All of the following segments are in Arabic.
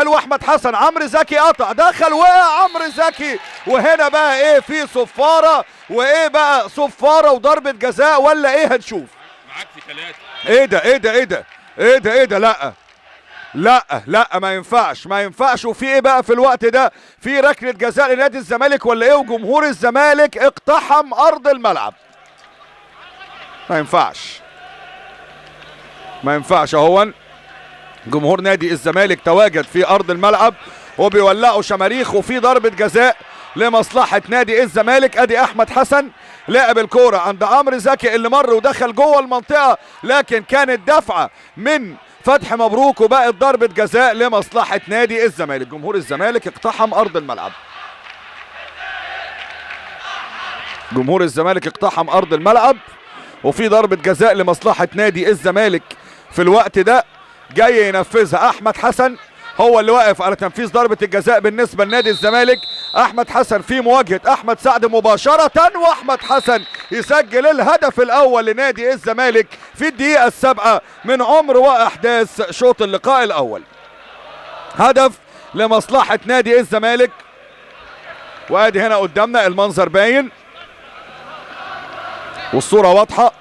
واحمد حسن، عمرو زكي قطع، دخل، وقع عمرو زكي. وهنا بقى ايه، في صفاره، وايه بقى صفاره وضربه جزاء ولا ايه؟ هنشوف. معاك في 3. ايه ده ايه ده ايه ده ايه ده ايه ده؟ لا لا لا، ما ينفعش ما ينفعش. وفي ايه بقى في الوقت ده؟ في ركله جزاء لنادي الزمالك ولا ايه؟ وجمهور الزمالك اقتحم ارض الملعب. ما ينفعش ما ينفعش. اهون جمهور نادي الزمالك تواجد في ارض الملعب وبيولعوا شماريخ، وفي ضربه جزاء لمصلحه نادي الزمالك. ادي احمد حسن لعب الكوره عند عمرو زكي اللي مر ودخل جوه المنطقه، لكن كانت دفعه من فتحي مبروك وبقت ضربه جزاء لمصلحه نادي الزمالك. جمهور الزمالك اقتحم ارض الملعب. جمهور الزمالك اقتحم ارض الملعب، وفي ضربه جزاء لمصلحه نادي الزمالك في الوقت ده. جاي ينفذها احمد حسن، هو اللي واقف على تنفيذ ضربه الجزاء بالنسبه لنادي الزمالك. احمد حسن في مواجهه احمد سعد مباشره، واحمد حسن يسجل الهدف الاول لنادي الزمالك في الدقيقه 7 من عمر واحداث شوط اللقاء الاول. هدف لمصلحه نادي الزمالك، وادي هنا قدامنا المنظر باين والصوره واضحه،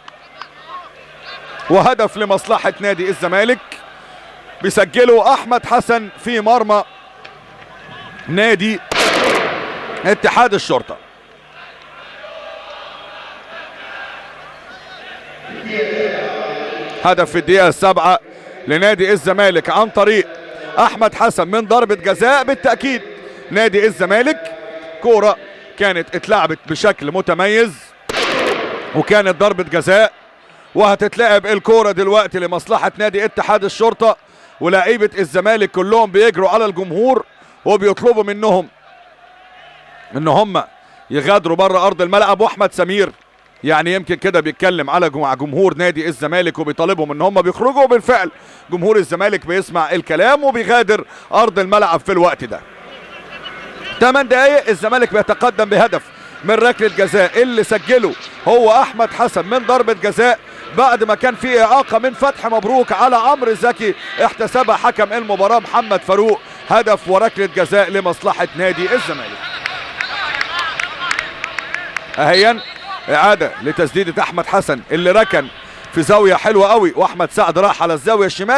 وهدف لمصلحه نادي الزمالك بيسجله احمد حسن في مرمى نادي اتحاد الشرطة. هدف في الدقيقة 7 لنادي الزمالك عن طريق احمد حسن من ضربة جزاء. بالتأكيد نادي الزمالك كورة كانت اتلعبت بشكل متميز وكانت ضربة جزاء، وهتتلعب الكورة دلوقتي لمصلحة نادي اتحاد الشرطة، ولاعيبة الزمالك كلهم بيجروا على الجمهور وبيطلبوا منهم ان هم يغادروا بره ارض الملعب. واحمد سمير يعني يمكن كده بيتكلم على جمهور نادي الزمالك وبيطالبهم ان هم بيخرجوا، وبالفعل جمهور الزمالك بيسمع الكلام وبيغادر ارض الملعب في الوقت ده. 8 دقايق الزمالك بيتقدم بهدف من ركله جزاء اللي سجله هو احمد حسن من ضربه جزاء بعد ما كان في اعاقه من فتحي مبروك على عمرو زكي احتسبها حكم المباراه محمد فاروق. هدف وركله جزاء لمصلحه نادي الزمالك. اهيا اعاده لتسديده احمد حسن اللي ركن في زاويه حلوه قوي، واحمد سعد راح على الزاويه الشمال.